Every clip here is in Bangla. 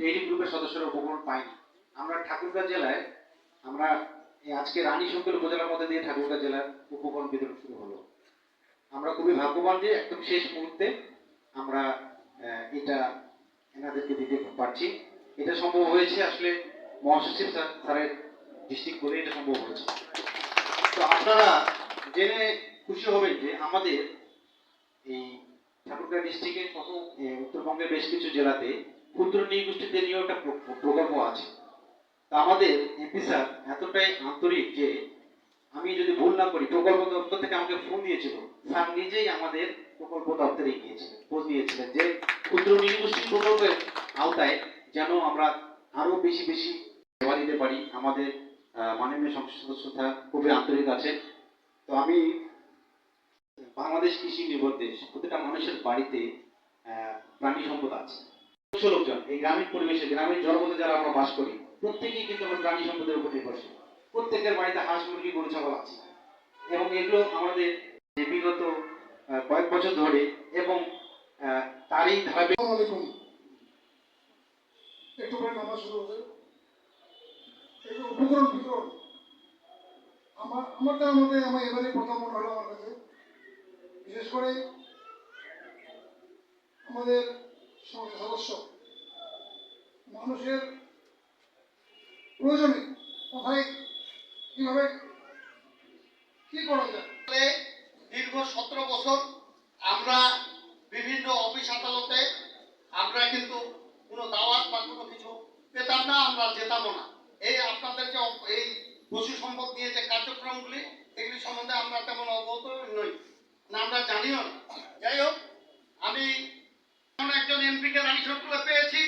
এই গ্রুপের সদস্যরা উপকরণ পায়নি। আমরা ঠাকুরগাঁও জেলায় আমরা আজকে রানী শঙ্কর উপজেলার মধ্যে দিয়ে ঠাকুরগাঁও জেলার উপকরণ বিতরণ শুরু হলো। আমরা খুবই ভাগ্যবান যে একদম শেষ মুহূর্তে আমরা এটা এনাদেরকে দিতে পারছি। এটা সম্ভব হয়েছে আসলে মহাসচিব স্যারের ডিস্ট্রিক্ট করে এটা সম্ভব হয়েছে। তো আপনারা জেনে খুশি হবেন যে আমাদের এই ঠাকুরগাঁও ডিস্ট্রিক্টের কত উত্তরবঙ্গের বেশ কিছু জেলাতে ক্ষুদ্র নৃগোষ্ঠীদের নিয়েও একটা প্রকল্প আছে। তা আমাদের এমপি স্যার এতটাই আন্তরিক যে আমি যদি ভুল না করি প্রকল্প দপ্তর থেকে আমাকে ফোন দিয়েছিল, স্যার নিজেই আমাদের প্রকল্প দপ্তরে গিয়েছিলেন, খোঁজ নিয়েছিলেন যে ক্ষুদ্র নৃগোষ্ঠী প্রকল্পের আওতায় যেন আমরা আরো বেশি বেশি সেবা দিতে পারি। আমাদের মাননীয় সংসদ সদস্যতা খুবই আন্তরিক আছে। তো আমি বাংলাদেশ কৃষি নির্ভর দেশ, প্রতিটা মানুষের বাড়িতে প্রাণী সম্পদ আছে। লোকজন এই গ্রামীণ পরিবেশে গ্রামীণ জনপদে যারা আমরা বাস করি প্রত্যেকেই কিন্তু আমরা প্রাণী সম্পদের উপর নির্ভরশীল। প্রত্যেকের বাড়িতে হাঁস মুরগি গরু ছাগল আছে এবং এগুলো আমাদের বিগত কয়েক বছর ধরে এবং তারই ধারাবাহিক একটু করে নামা শুরু হবে উপকরণ বিতরণ আমার মধ্যে আমার এবারে প্রথম মনে হলো আমার কাছে, বিশেষ করে আমাদের সদস্য মানুষের প্রয়োজনে কোথায় কিভাবে কি করা যায়। দীর্ঘ 17 বছর আমরা বিভিন্ন অফিস আদালতে আমরা কিন্তু কোনো দাওয়াত বা কোনো কিছু পেতাম না, আমরা যেতামও না। এই আপনাদের যে এই পশু সম্পদ নিয়ে যে কার্যক্রমগুলি এগুলি সম্বন্ধে আমরা তেমন অবগত নই না, আমরা জানিও না। যাই হোক, আমি একজন এমপিকে রানী শঙ্করে পেয়েছি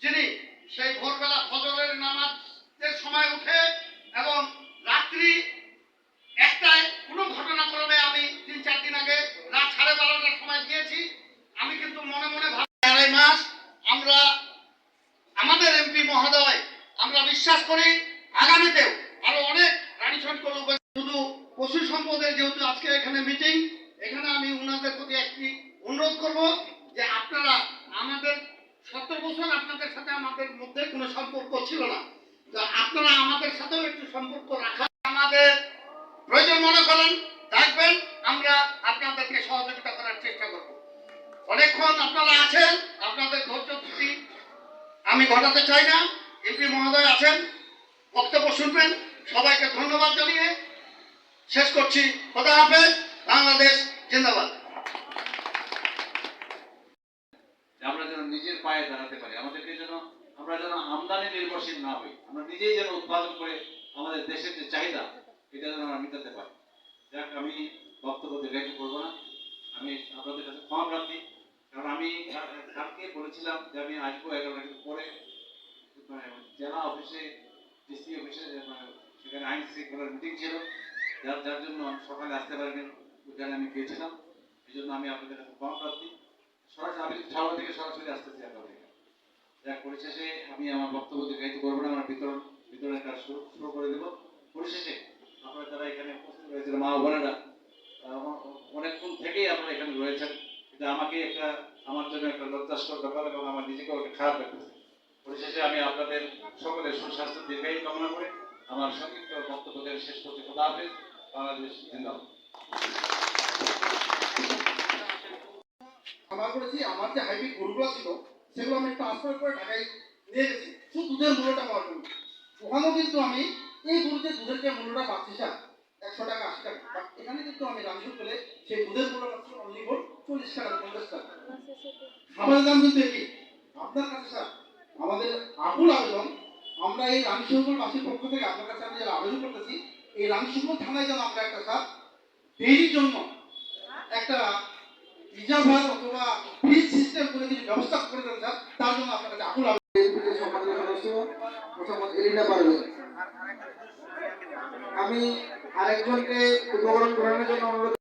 যিনি সেই ভোরবেলা ফজরের নামাজের সময় উঠে এবং রাত্রি একটায় কোনো ঘটনাক্রমে আমি 3-4 দিন আগে রাত 12:30টার সময় গিয়েছি। আমি কিন্তু মনে মনে ভাবি 2.5 মাস আমরা আমাদের এমপি মহোদয় আমরা বিশ্বাস করি আগামীতেও আরো অনেক রানী শঙ্কর শুধু পশু সম্পদের যেহেতু আজকে এখানে মিটিং, এখানে আমি ওনাদের প্রতি একটি অনুরোধ করব যে আপনারা আমাদের 17 বছর আপনাদের সাথে আমাদের মধ্যে কোনো সম্পর্ক ছিল না, তো আপনারা আমাদের সাথেও একটু সম্পর্ক রাখা, আমাদের প্রয়োজন মনে করেন ডাকবেন, আমরা আপনাদেরকে সহযোগিতা করার চেষ্টা করব। অনেকক্ষণ আপনারা আছেন, আপনাদের ধৈর্য ত্রুটি আমি ঘটাতে চাই না। এমপি মহোদয় আছেন, বক্তব্য শুনবেন। সবাইকে ধন্যবাদ জানিয়ে শেষ করছি। খোদা হাফেজ, বাংলাদেশ জিন্দাবাদ। আমরা যেন নিজের পায়ে দাঁড়াতে পারি, আমাদেরকে যেন আমরা যেন আমদানি নির্ভরশীল না হই, আমরা নিজেই যেন উৎপাদন করে আমাদের দেশের যে চাহিদা এটা যেন আমরা মেটাতে পারি। যাক, আমি বক্তব্য দীর্ঘায়িত করবো না, আমি আপনাদের কাছে ক্ষমা প্রার্থী। কারণ আমি কালকে বলেছিলাম যে আমি আসবো 11টা পরে জেলা অফিসে ডিসি অফিসে সেখানে আইন শৃঙ্খলার মিটিং ছিল, যার জন্য আমি সকালে আসতে পারিনি, ওখানে আমি গিয়েছিলাম। এই জন্য আমি আপনাদের কাছে ক্ষমা প্রার্থী। সরাসরি আমি ঠাকুর থেকে সরাসরি আসতেছি আপনাদের। যাক, পরিশেষে আমি আমার বক্তব্য দীর্ঘায়িত করবো না, আমার বিতরণের কাজ শুরু করে দেবো। পরিশেষে আপনারা যারা এখানে উপস্থিত রয়েছেন মা বোনেরা, অনেকক্ষণ থেকেই আপনারা এখানে রয়েছেন, এটা আমাকে আমার জন্য একটা লজ্জাস্কর ব্যাপার এবং আমার নিজেকেও একটা খারাপ লাগতেছে। পরিশেষে আমি আপনাদের সকলের সুস্বাস্থ্য দীর্ঘায়ু কামনা করে আমার সংক্ষিপ্ত বক্তব্য শেষ করতে খোদা হাফেজ, বাংলাদেশ জিন্দাবাদ। আমার করেছি আমার যে হাইব্রিড গরুগুলো ছিল সেগুলো আমি ট্রান্সফার করে ঢাকায় নিয়ে গেছি শুধু দুধের মূল্যটা পাওয়ার জন্য। ওখানেও কিন্তু আমি এই গরুতে দুধের যে মূল্যটা পাচ্ছি স্যার 100 টাকা 80 টাকা, বাট এখানে কিন্তু আমি রামসুর পেলে সেই দুধের মূল্য পাচ্ছি অনলি 40 টাকা 50 টাকা। খাবারের দাম কিন্তু একই। আপনার কাছে স্যার আমাদের আকুল আবেদন, আমরা এই রামসুরবাসীর পক্ষ থেকে আপনার কাছে আমি যারা আবেদন করতেছি, এই রামসুর থানায় যেন আমরা একটা স্যার ডেইরির জন্য একটা রিজার্ভার অথবা ফ্রিজ সিস্টেম করে কিছু ব্যবস্থা করে দেন স্যার, তার জন্য আপনার কাছে আকুল আমি আরেকজনকে উপকরণ গ্রহণের জন্য অনুরোধ